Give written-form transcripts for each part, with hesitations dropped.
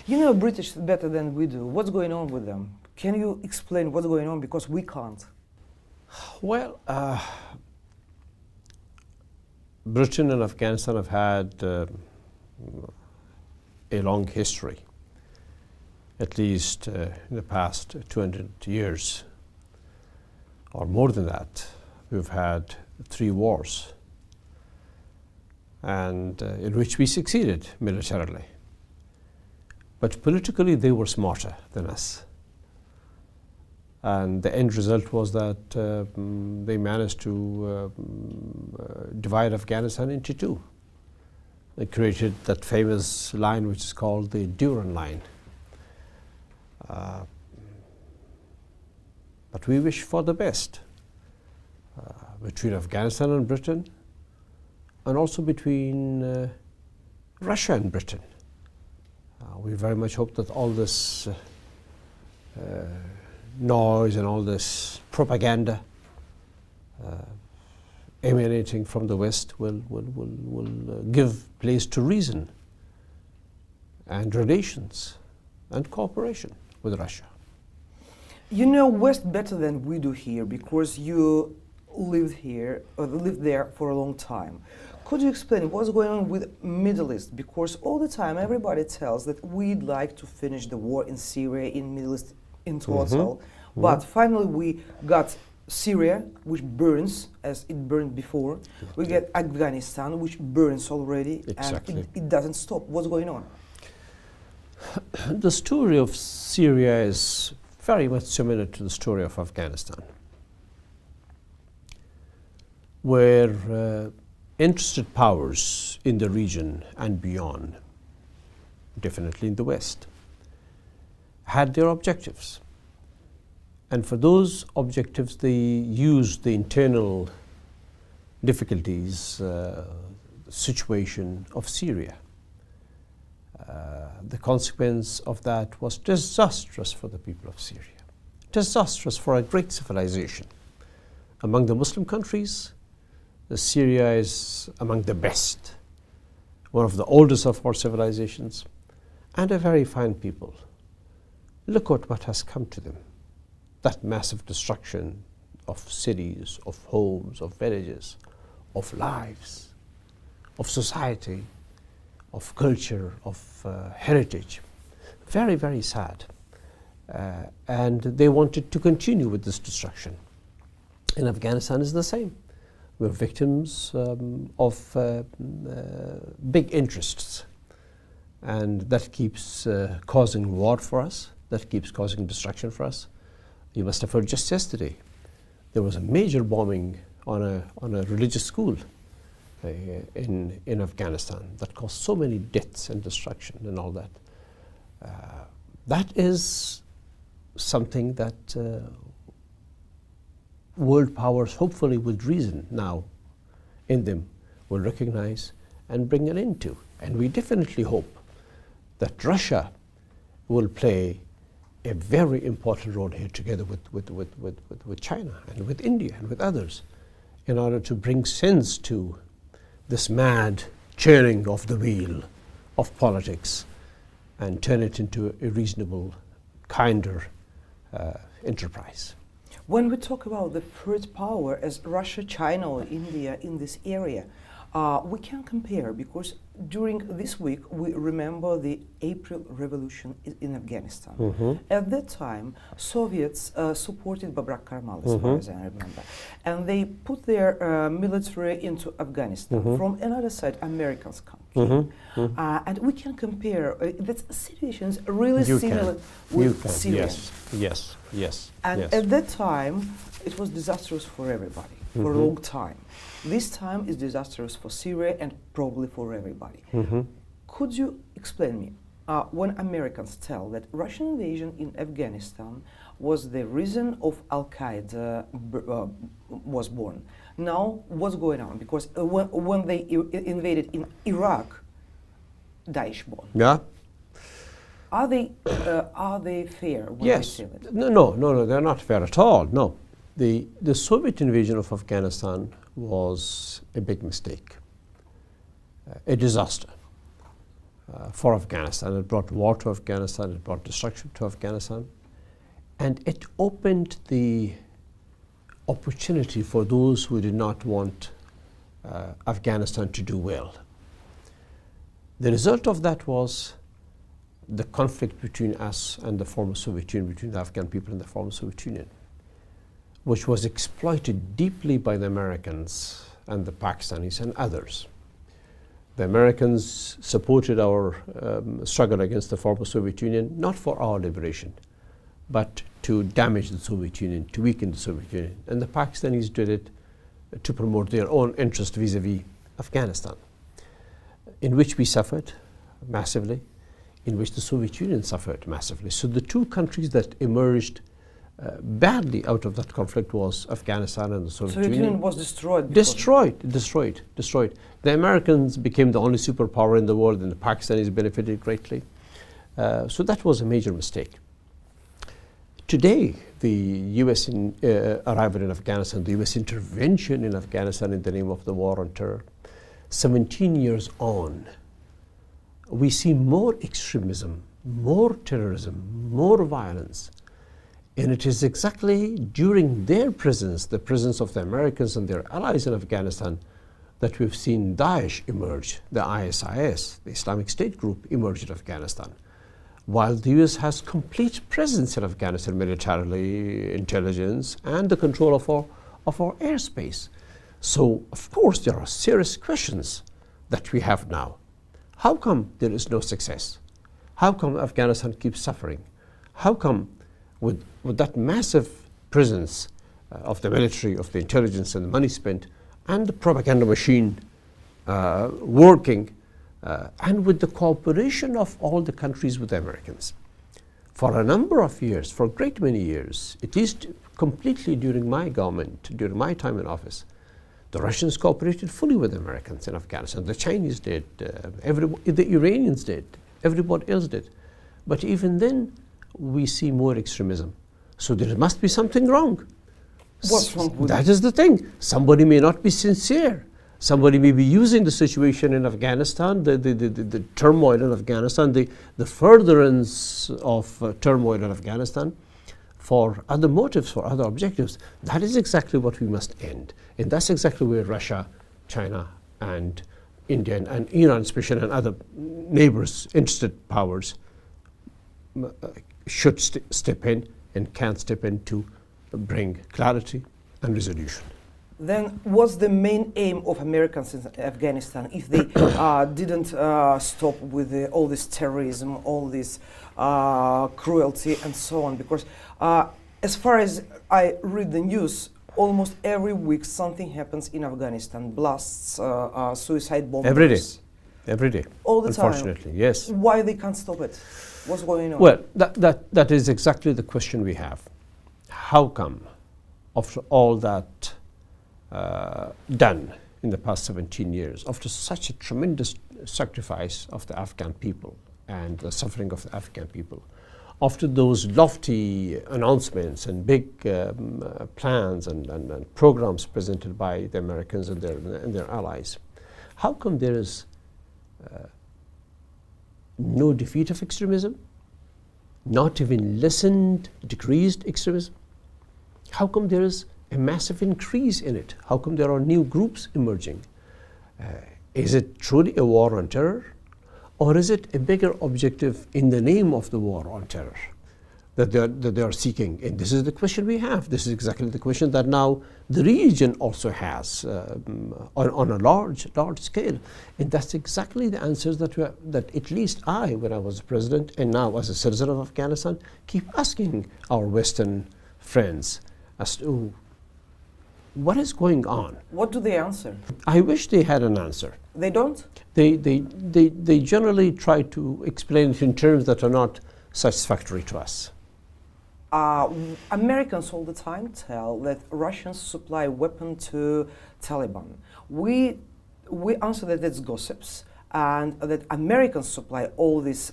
You know British better than we do. What's going on with them? Can you explain what's going on, because we can't? Well, Britain and Afghanistan have had a long history, at least in the past 200 years, or more than that. We've had 3 wars, and in which we succeeded militarily. But politically, they were smarter than us. And the end result was that they managed to divide Afghanistan into 2. They created that famous line which is called the Durand Line. But we wish for the best between Afghanistan and Britain, and also between Russia and Britain. We very much hope that all this noise and all this propaganda emanating from the West will give place to reason and relations and cooperation with Russia. You know West better than we do here, because you lived here, or lived there for a long time. Could you explain what's going on with Middle East? Because all the time everybody tells that we'd like to finish the war in Syria, in Middle East in total, but finally we got Syria, which burns as it burned before. We get Afghanistan, which burns already, and it doesn't stop. What's going on? The story of Syria is very much similar to the story of Afghanistan, where interested powers in the region and beyond, definitely in the West, had their objectives. And for those objectives, they used the internal difficulties, situation of Syria. The consequence of that was disastrous for the people of Syria, disastrous for a great civilization. Among the Muslim countries, Syria is among the best, one of the oldest of our civilizations, and a very fine people. Look at what has come to them. That massive destruction of cities, of homes, of villages, of lives, of society, of culture, of heritage. Very, very sad. And they wanted to continue with this destruction. In Afghanistan is the same. We're victims of big interests, and that keeps causing war for us, that keeps causing destruction for us. You must have heard just yesterday, there was a major bombing on a religious school in Afghanistan that caused so many deaths and destruction and all that. That is something that world powers, hopefully with reason now in them, will recognize and bring an end to. And we definitely hope that Russia will play a very important role here, together with China and with India and with others, in order to bring sense to this mad churning of the wheel of politics and turn it into a reasonable, kinder enterprise. When we talk about the third power as Russia, China, or India in this area, we can compare, because during this week we remember the April Revolution in Afghanistan. At that time, Soviets supported Babrak Karmal, as far as I remember, and they put their military into Afghanistan. From another side, Americans come. And we can compare. That situation is really similar with Syria. Yes. And at that time, it was disastrous for everybody, for a long time. This time is disastrous for Syria and probably for everybody. Could you explain me, when Americans tell that Russian invasion in Afghanistan was the reason of Al-Qaeda was born, now what's going on? Because when they invaded in Iraq, Daesh born. Yeah. Are they fair when yes. they say that? No, they're not fair at all, no. The Soviet invasion of Afghanistan was a big mistake, a disaster. for Afghanistan. It brought war to Afghanistan, it brought destruction to Afghanistan, and it opened the opportunity for those who did not want Afghanistan to do well. The result of that was the conflict between us and the former Soviet Union, between the Afghan people and the former Soviet Union, which was exploited deeply by the Americans and the Pakistanis and others. The Americans supported our struggle against the former Soviet Union, not for our liberation, but to damage the Soviet Union, to weaken the Soviet Union. And the Pakistanis did it to promote their own interest vis-a-vis Afghanistan, in which we suffered massively, in which the Soviet Union suffered massively. So the two countries that emerged badly out of that conflict was Afghanistan and the Soviet Union. Was destroyed. Destroyed. The Americans became the only superpower in the world, and the Pakistanis benefited greatly. So that was a major mistake. Today, the U.S. arrival in Afghanistan, the U.S. intervention in Afghanistan in the name of the war on terror, 17 years on, we see more extremism, more terrorism, more violence. And it is exactly during their presence, the presence of the Americans and their allies in Afghanistan, that we've seen Daesh emerge, the ISIS, the Islamic State group, emerge in Afghanistan. While the US has complete presence in Afghanistan militarily, intelligence, and the control of our airspace. So, of course, there are serious questions that we have now. How come there is no success? How come Afghanistan keeps suffering? How come with that massive presence of the military, of the intelligence and the money spent, and the propaganda machine working, and with the cooperation of all the countries with the Americans? For a number of years, for a great many years, at least completely during my government, during my time in office, the Russians cooperated fully with the Americans in Afghanistan. The Chinese did, the Iranians did, everybody else did. But even then, we see more extremism. So there must be something wrong. What's wrong with that? Is the thing. Somebody may not be sincere. Somebody may be using the situation in Afghanistan, the turmoil in Afghanistan, the furtherance of turmoil in Afghanistan for other motives, for other objectives. That is exactly what we must end. And that's exactly where Russia, China, and India, and Iran especially, and other neighbors, interested powers, should step in and can step in to bring clarity and resolution. Then what's the main aim of Americans in Afghanistan if they didn't stop with all this terrorism, all this cruelty and so on? Because as far as I read the news, almost every week something happens in Afghanistan, blasts, suicide bombers. Every day. All the time. Unfortunately, yes. Why they can't stop it? What's going on? Well, that is exactly the question we have. How come, after all that done in the past 17 years, after such a tremendous sacrifice of the Afghan people and the suffering of the Afghan people, after those lofty announcements and big plans and programs presented by the Americans and their allies, how come there is no defeat of extremism, not even lessened, decreased extremism? How come there is a massive increase in it? How come there are new groups emerging? Is it truly a war on terror? Or is it a bigger objective in the name of the war on terror that they are seeking? And this is the question we have. This is exactly the question that now the region also has on a large scale. And that's exactly the answers that at least I, when I was president, and now as a citizen of Afghanistan, keep asking our Western friends as to what is going on. What do they answer? I wish they had an answer. They don't? They generally try to explain it in terms that are not satisfactory to us. Americans all the time tell that Russians supply weapons to Taliban. We answer that it's gossips, and that Americans supply all this,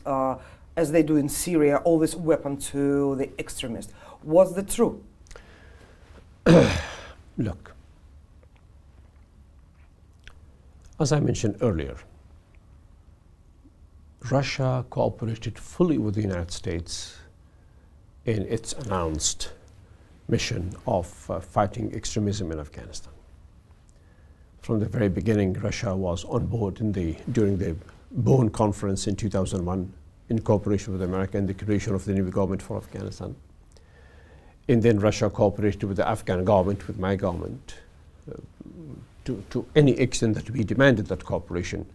as they do in Syria, all this weapon to the extremists. What's the truth? Look, as I mentioned earlier, Russia cooperated fully with the United States in its announced mission of fighting extremism in Afghanistan. From the very beginning, Russia was on board during the Bonn conference in 2001 in cooperation with America in the creation of the new government for Afghanistan. And then Russia cooperated with the Afghan government, with my government, to any extent that we demanded that cooperation.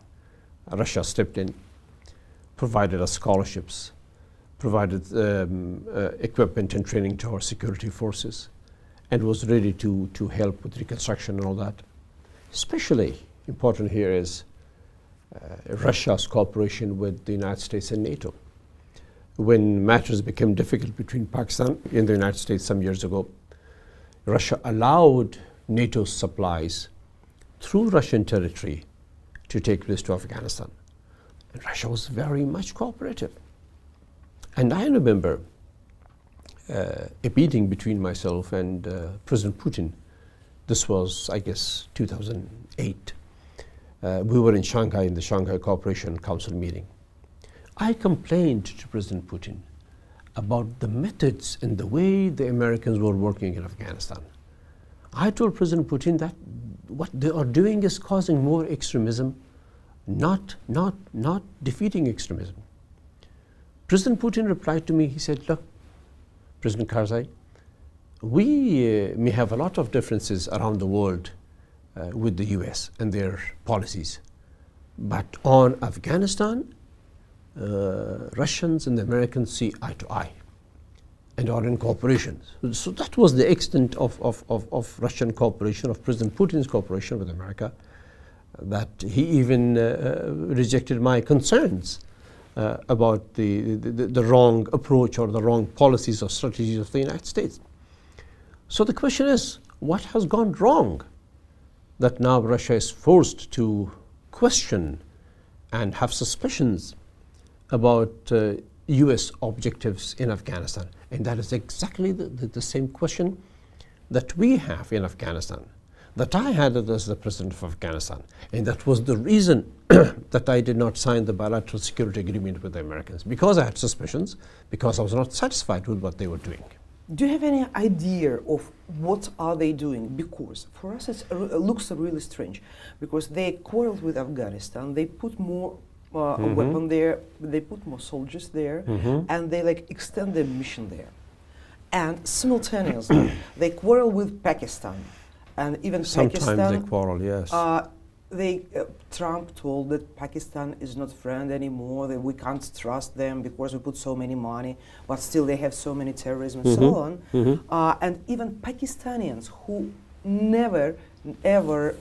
Russia stepped in, provided us scholarships, provided equipment and training to our security forces, and was ready to help with reconstruction and all that. Especially important here is Russia's cooperation with the United States and NATO. When matters became difficult between Pakistan and the United States some years ago, Russia allowed NATO's supplies through Russian territory to take place to Afghanistan. And Russia was very much cooperative. And I remember a meeting between myself and President Putin. This was, I guess, 2008. We were in Shanghai in the Shanghai Cooperation Council meeting. I complained to President Putin about the methods and the way the Americans were working in Afghanistan. I told President Putin that what they are doing is causing more extremism, not defeating extremism. President Putin replied to me, he said, look, President Karzai, we may have a lot of differences around the world with the US and their policies, but on Afghanistan, Russians and the Americans see eye to eye and are in cooperation. So that was the extent of Russian cooperation, of President Putin's cooperation with America, that he even rejected my concerns about the wrong approach or the wrong policies or strategies of the United States. So the question is, what has gone wrong that now Russia is forced to question and have suspicions about US objectives in Afghanistan? And that is exactly the same question that we have in Afghanistan, that I had as the president of Afghanistan. And that was the reason that I did not sign the bilateral security agreement with the Americans, because I had suspicions, because I was not satisfied with what they were doing. Do you have any idea of what are they doing? Because for us it looks really strange, because they quarreled with Afghanistan, they put more weapon there, they put more soldiers there, and they like extend their mission there. And simultaneously, they quarrel with Pakistan, and even Sometimes Pakistan. they quarrel, yes. Trump told that Pakistan is not friend anymore, that we can't trust them because we put so many money, but still they have so many terrorism and so on. And even Pakistanis who never ever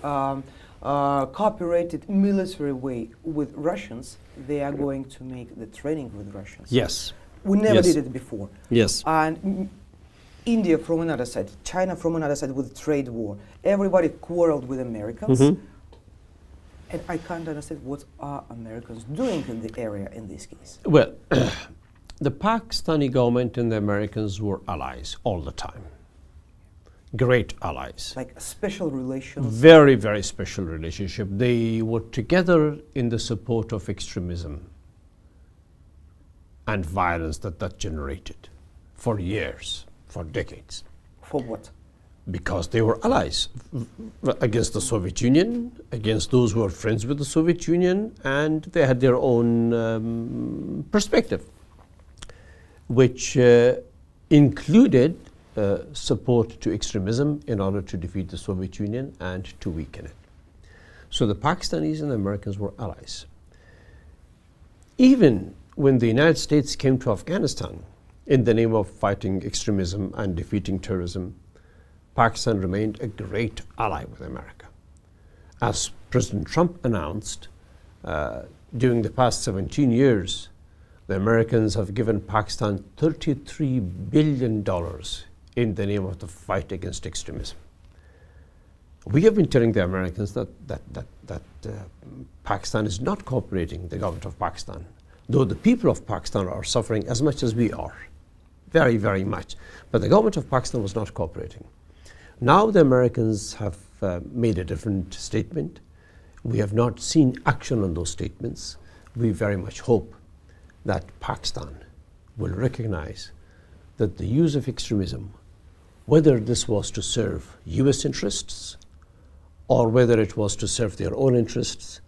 cooperated military way with Russians, they are going to make the training with Russians. Yes. We never did it before. Yes. And India from another side, China from another side with trade war. Everybody quarreled with Americans. And I can't understand what are Americans doing in the area in this case. Well, the Pakistani government and the Americans were allies all the time. Great allies. Like special relations. Very, very special relationship. They were together in the support of extremism and violence that generated for years, for decades. For what? Because they were allies against the Soviet Union, against those who were friends with the Soviet Union, and they had their own perspective, which included support to extremism in order to defeat the Soviet Union and to weaken it. So the Pakistanis and the Americans were allies. Even when the United States came to Afghanistan in the name of fighting extremism and defeating terrorism, Pakistan remained a great ally with America. As President Trump announced, during the past 17 years, the Americans have given Pakistan $33 billion in the name of the fight against extremism. We have been telling the Americans that Pakistan is not cooperating, the government of Pakistan, though the people of Pakistan are suffering as much as we are, very, very much. But the government of Pakistan was not cooperating. Now the Americans have made a different statement. We have not seen action on those statements. we very much hope that Pakistan will recognize that the use of extremism, whether this was to serve US interests or whether it was to serve their own interests,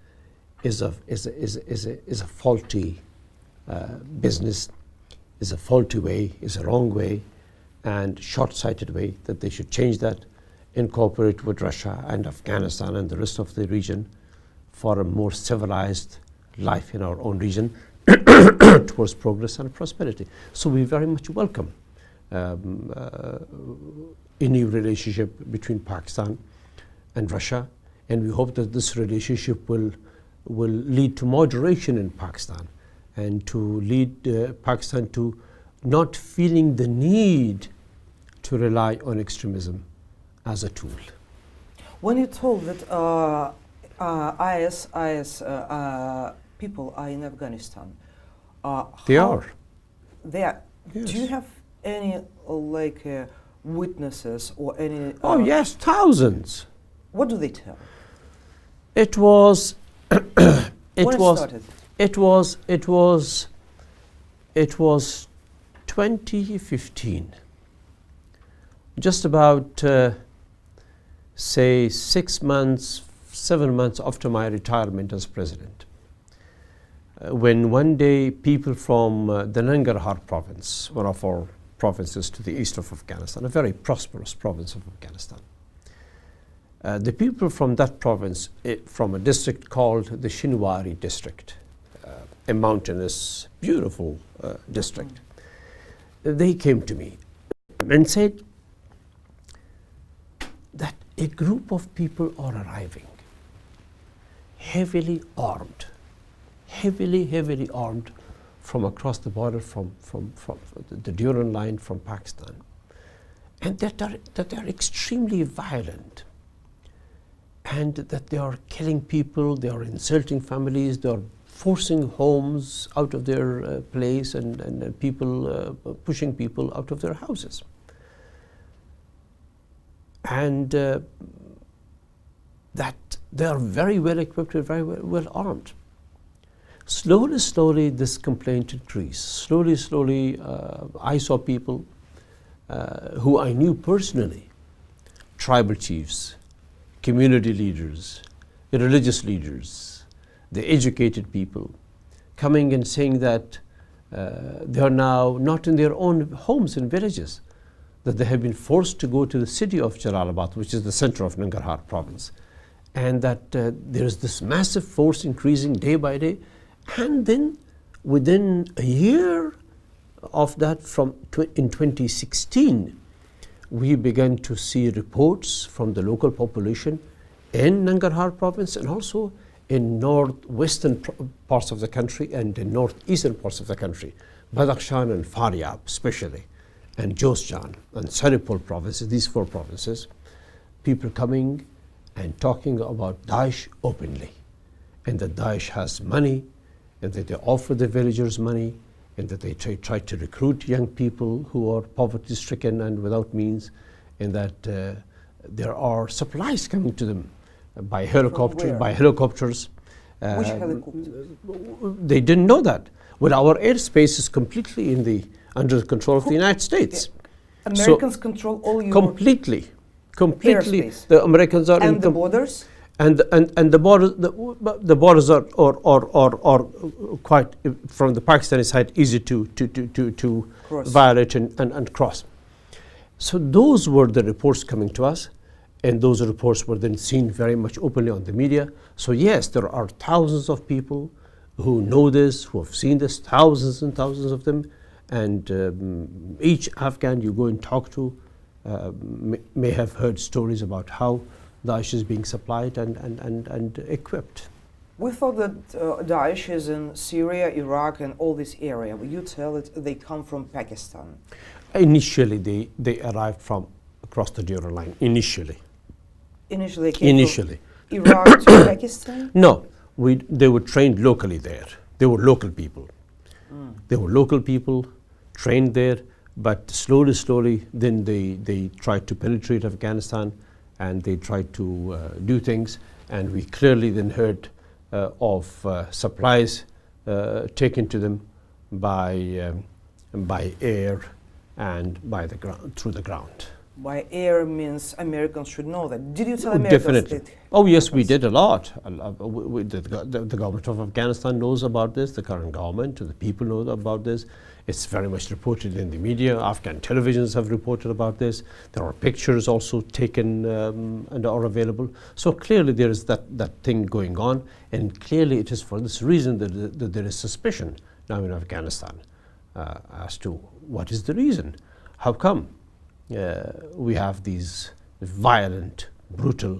is a faulty business, is a faulty way, is a wrong way, and short-sighted way, that they should change that, incorporate with Russia and Afghanistan and the rest of the region for a more civilized life in our own region towards progress and prosperity. So we very much welcome any relationship between Pakistan and Russia, and we hope that this relationship will lead to moderation in Pakistan and to lead Pakistan to not feeling the need to rely on extremism as a tool. When you're told that IS people are in Afghanistan, they are. They are. Yes. Do you have any witnesses or any? Oh yes, thousands. What do they tell? It was. When started? It was 2015. Just about say 6 months, 7 months after my retirement as president, when one day people from the Nangarhar province, one of our provinces to the east of Afghanistan, a very prosperous province of Afghanistan, the people from that province, from a district called the Shinwari district, a mountainous, beautiful district, they came to me and said that a group of people are arriving, heavily armed, heavily armed from across the border, from the Durand line from Pakistan, and that they are extremely violent, and that they are killing people, they are insulting families, they are forcing homes out of their place, and people pushing people out of their houses. And that they are very well equipped and very well armed. Slowly, this complaint increased. Slowly, I saw people who I knew personally, tribal chiefs, community leaders, religious leaders, the educated people, coming and saying that they are now not in their own homes and villages, that they have been forced to go to the city of Jalalabad, which is the center of Nangarhar province, and that there is this massive force increasing day by day. And then within a year of that, in 2016, we began to see reports from the local population in Nangarhar province and also in northwestern parts of the country and in northeastern parts of the country, Badakhshan and Faryab especially, and Jozjan and Saripol provinces, these 4 provinces, people coming and talking about Daesh openly, and that Daesh has money, and that they offer the villagers money, and that they try to recruit young people who are poverty-stricken and without means, and that there are supplies coming to them by helicopters. Which helicopters? They didn't know that. Well, our airspace is completely under the control of the United States. Americans control all your completely. Airspace. The Americans are and the borders. And the borders are quite, from the Pakistani side, easy to violate and cross. So those were the reports coming to us, and those reports were then seen very much openly on the media. So yes, there are thousands of people who know this, who have seen this, thousands and thousands of them, and each Afghan you go and talk to may have heard stories about how Daesh is being supplied and equipped. We thought that Daesh is in Syria, Iraq, and all this area. But you tell it they come from Pakistan. Initially, they arrived from across the Durand line. Initially, they came Initially. from Iraq to Pakistan? No, they were trained locally there. They were local people. They were local people trained there, but slowly, then they tried to penetrate Afghanistan, and they tried to do things, and we clearly then heard of supplies taken to them by air and by the ground, through the ground. By air means Americans should know that. Did you tell Americans? Definitely. Oh yes, we did a lot. The government of Afghanistan knows about this, the current government, the people know about this. It's very much reported in the media. Afghan televisions have reported about this. There are pictures also taken and are available. So clearly there is that thing going on, and clearly it is for this reason that there is suspicion now in Afghanistan as to what is the reason. How come we have these violent, brutal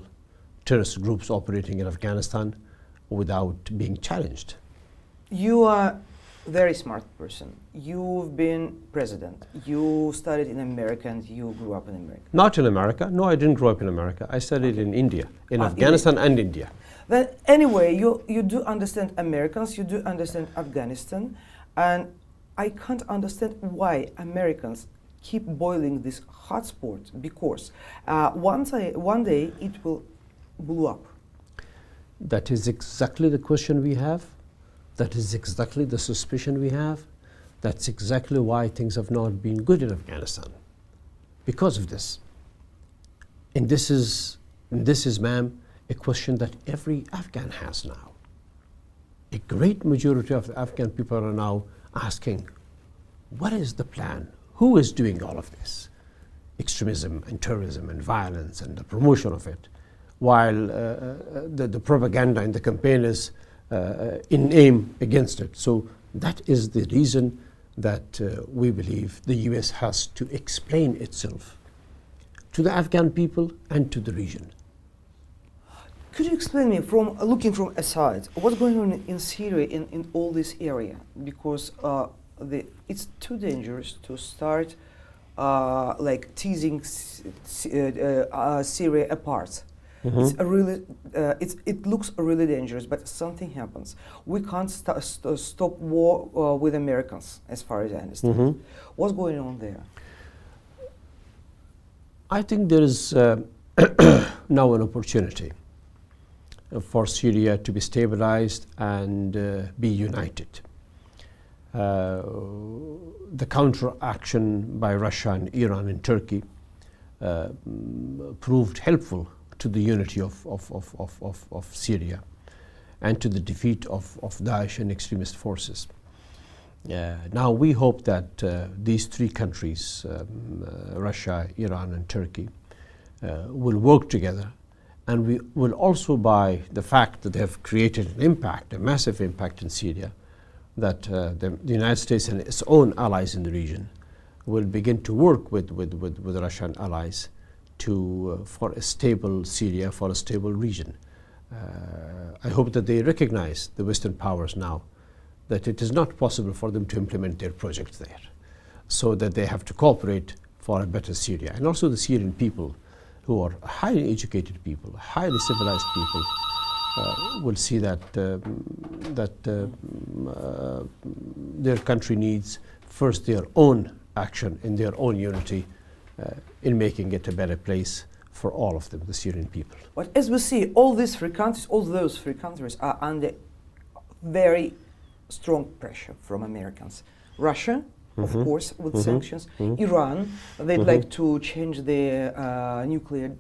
terrorist groups operating in Afghanistan without being challenged? You are a very smart person. You've been president. You studied in America and you grew up in America. Not in America. No, I didn't grow up in America. I studied in India, in Afghanistan and India. Then anyway, you do understand Americans, you do understand Afghanistan, and I can't understand why Americans keep boiling this hot sport, because one day it will blow up. That is exactly the question we have. That is exactly the suspicion we have. That's exactly why things have not been good in Afghanistan, because of this. And this is, ma'am, a question that every Afghan has now. A great majority of the Afghan people are now asking, what is the plan? Who is doing all of this? Extremism and terrorism and violence and the promotion of it, while the propaganda and the campaign is in aim against it. So that is the reason that we believe the US has to explain itself to the Afghan people and to the region. Could you explain me, from looking from aside, what's going on in Syria in all this area? Because it's too dangerous to start like teasing Syria apart. Mm-hmm. It's a really, it looks really dangerous, but something happens. We can't stop war with Americans, as far as I understand. Mm-hmm. What's going on there? I think there is now an opportunity for Syria to be stabilized and be united. The counteraction by Russia and Iran and Turkey proved helpful to the unity of Syria and to the defeat of Daesh and extremist forces. Now we hope that these three countries, Russia, Iran and Turkey, will work together, and we will also, by the fact that they have created an impact, a massive impact in Syria, that the United States and its own allies in the region will begin to work with Russian allies for a stable Syria, for a stable region. I hope that they recognize, the Western powers now, that it is not possible for them to implement their project there, so that they have to cooperate for a better Syria. And also the Syrian people, who are highly educated people, highly civilized people, will see that their country needs first their own action in their own unity in making it a better place for all of them, the Syrian people. But as we see, all those three countries are under very strong pressure from Americans. Russia, of course, with sanctions. Iran, they'd like to change the nuclear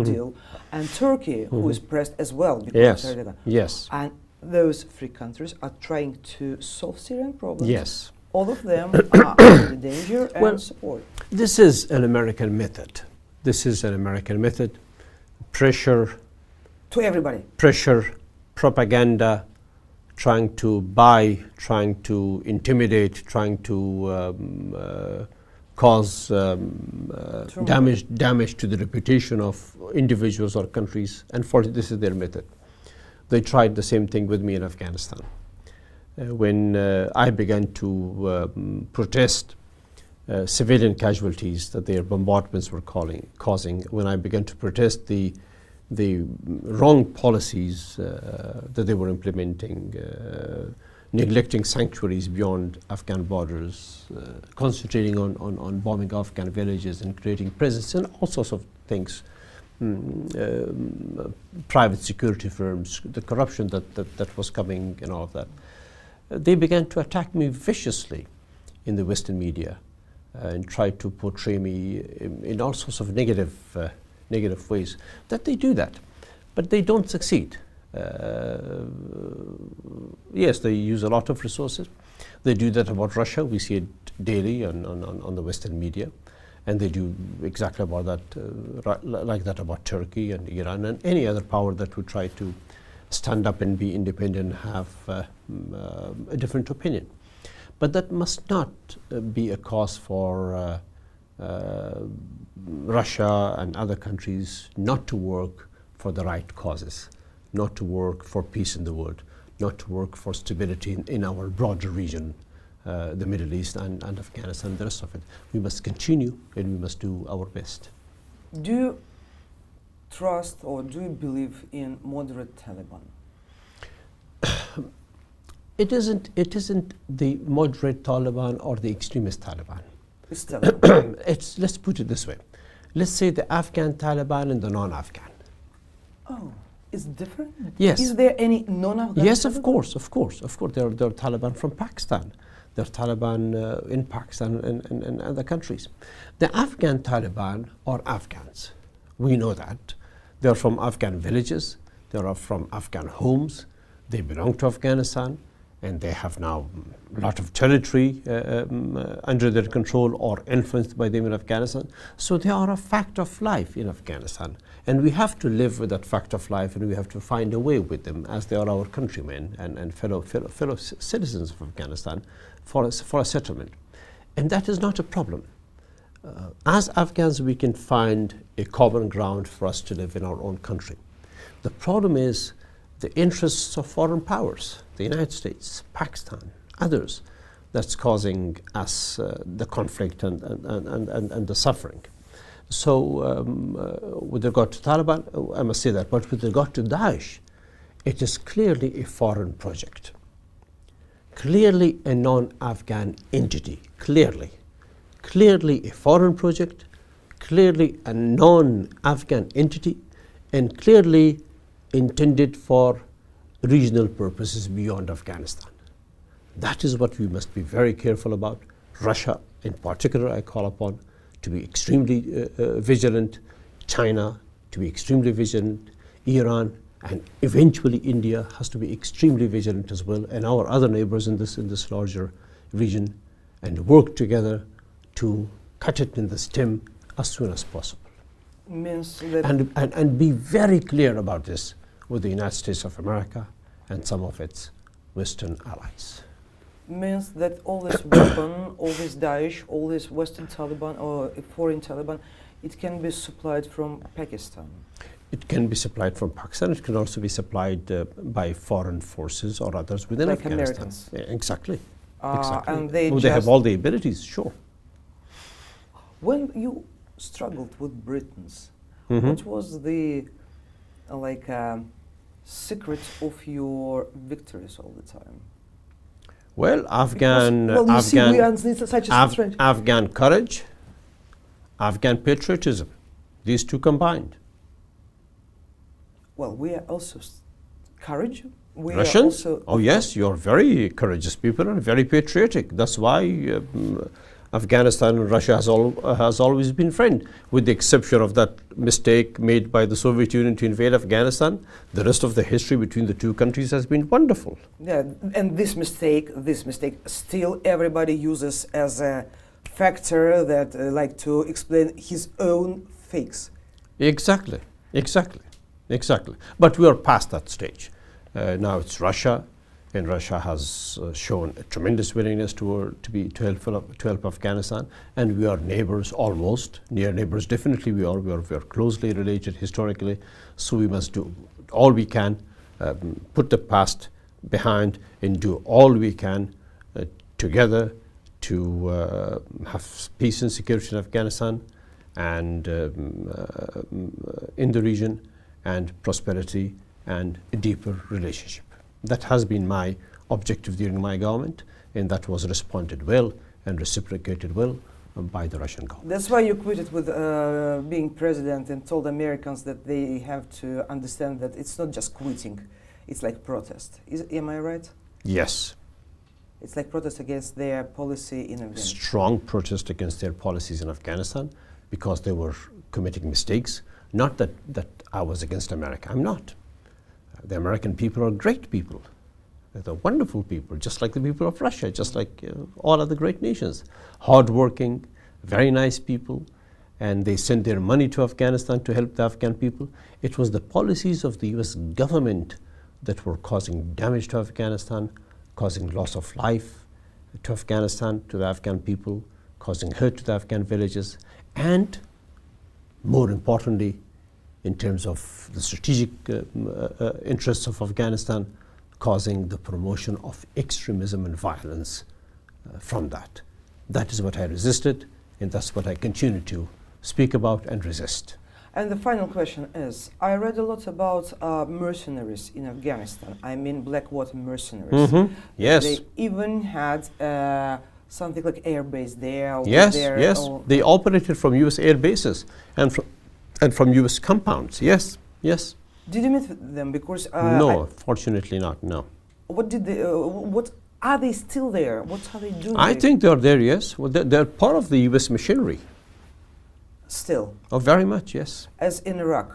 deal. And Turkey, who is pressed as well. Because of Erdogan. Yes. And those three countries are trying to solve Syrian problems. Yes. All of them are under danger and support. This is an American method. This is an American method. Pressure. To everybody. Pressure, propaganda, trying to buy, trying to intimidate, trying to cause damage to the reputation of individuals or countries, and this is their method. They tried the same thing with me in Afghanistan. When I began to protest civilian casualties that their bombardments were causing, when I began to protest the wrong policies that they were implementing, neglecting sanctuaries beyond Afghan borders, concentrating on bombing Afghan villages and creating presence and all sorts of things, private security firms, the corruption that was coming and all of that. they began to attack me viciously in the Western media and try to portray me in all sorts of negative ways. That they do that, but they don't succeed. Yes, they use a lot of resources. They do that about Russia. We see it daily on the Western media. And they do exactly about that, like that about Turkey and Iran and any other power that would try to stand up and be independent and have a different opinion. But that must not be a cause for Russia and other countries not to work for the right causes, not to work for peace in the world, not to work for stability in our broader region, the Middle East and Afghanistan and the rest of it. We must continue and we must do our best. Do you trust or do you believe in moderate Taliban? It isn't the moderate Taliban or the extremist Taliban. It's Taliban. Let's put it this way. Let's say the Afghan Taliban and the non-Afghan. Oh, it's different? Yes. Is there any non-Afghan? Yes, Taliban? of course. There are Taliban from Pakistan. There are Taliban in Pakistan and other countries. The Afghan Taliban are Afghans. We know that. They are from Afghan villages. They are from Afghan homes. They belong to Afghanistan. And they have now a lot of territory under their control or influenced by them in Afghanistan. So they are a fact of life in Afghanistan. And we have to live with that fact of life, and we have to find a way with them as they are our countrymen and fellow citizens of Afghanistan for a settlement. And that is not a problem. As Afghans, we can find a common ground for us to live in our own country. The problem is the interests of foreign powers, the United States, Pakistan, others, that's causing us the conflict and the suffering. So with regard to Taliban, I must say that, but with regard to Daesh, it is clearly a foreign project, clearly a non-Afghan entity, clearly a foreign project, clearly a non-Afghan entity, and clearly intended for regional purposes beyond Afghanistan. That is what we must be very careful about. Russia, in particular, I call upon to be extremely vigilant, China to be extremely vigilant, Iran, and eventually India has to be extremely vigilant as well, and our other neighbors in this larger region, and work together to cut it in the stem as soon as possible. Means that And be very clear about this with the United States of America and some of its Western allies. Means that all this weapon, all this Daesh, all this Western Taliban or foreign Taliban, it can be supplied from Pakistan. It can be supplied from Pakistan. It can also be supplied by foreign forces or others within Like Afghanistan. Americans. Yeah, exactly. And they they have all the abilities, sure. When you struggled with Britons, Mm-hmm. what was the secret of your victories all the time? Well, Afghan courage, Afghan patriotism, these two combined. Well, we are also courage. We Russians? Are also oh yes, you're very courageous people and very patriotic. That's why Afghanistan and Russia has always been friends, with the exception of that mistake made by the Soviet Union to invade Afghanistan. The rest of the history between the two countries has been wonderful. Yeah, and this mistake still everybody uses as a factor that like to explain his own fakes. Exactly. But we are past that stage. Now it's Russia, and Russia has shown a tremendous willingness to help Afghanistan, and we are neighbors, almost near neighbors. Definitely, we are closely related historically. So we must do all we can, put the past behind, and do all we can together to have peace and security in Afghanistan, and in the region, and prosperity and a deeper relationship. That has been my objective during my government, and that was responded well and reciprocated well by the Russian government. That's why you quitted with being president and told Americans that they have to understand that it's not just quitting, it's like protest. Am I right? Yes, It's like protest against their policy in Afghanistan. Strong protest against their policies in Afghanistan because they were committing mistakes. Not that I was against America. I'm not. The American people are great people. They're wonderful people, just like the people of Russia, just like all other great nations. Hardworking, very nice people, and they sent their money to Afghanistan to help the Afghan people. It was the policies of the US government that were causing damage to Afghanistan, causing loss of life to Afghanistan, to the Afghan people, causing hurt to the Afghan villages, and more importantly, in terms of the strategic interests of Afghanistan, causing the promotion of extremism and violence from that. That is what I resisted, and that's what I continue to speak about and resist. And the final question is, I read a lot about mercenaries in Afghanistan. I mean Blackwater mercenaries. Yes. They even had something like air base there. Yes, yes. They operated from US air bases and from US compounds. Yes, yes. Did you meet with them? Because no, fortunately not, no. What did they, what are they still there? What are they doing? I think they're there, yes. Well, they're part of the US machinery. Still? Oh, very much, yes. As in Iraq?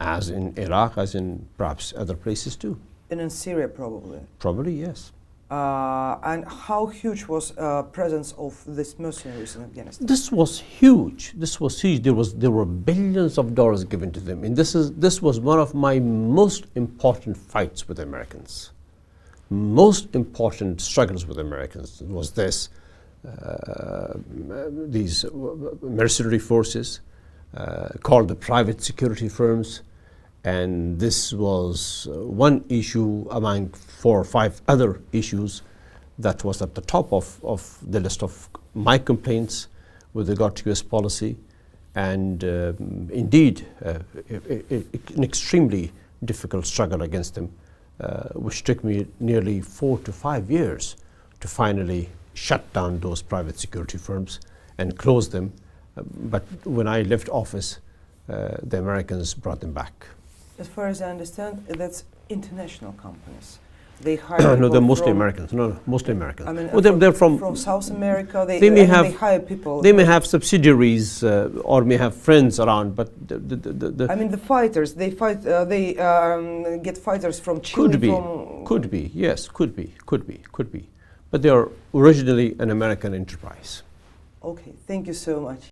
As in Iraq, as in perhaps other places too. And in Syria, probably? Probably, yes. And how huge was presence of these mercenaries in Afghanistan? This was huge. This was huge. There were billions of dollars given to them, and this was one of my most important fights with Americans. Most important struggles with Americans was this. These mercenary forces called the private security firms, and this was one issue among 4 or 5 other issues that was at the top of the list of my complaints with regard to US policy, and indeed an extremely difficult struggle against them, which took me nearly 4 to 5 years to finally shut down those private security firms and close them. But when I left office, the Americans brought them back. As far as I understand, that's international companies. They hire no, they're mostly Americans. No, mostly Americans. I mean, well, they're from South America. They may have, they hire people. They may have subsidiaries or may have friends around, but I mean, the fighters. They fight. They get fighters from Chile. Could be. Yes, could be. But they are originally an American enterprise. Okay, thank you so much.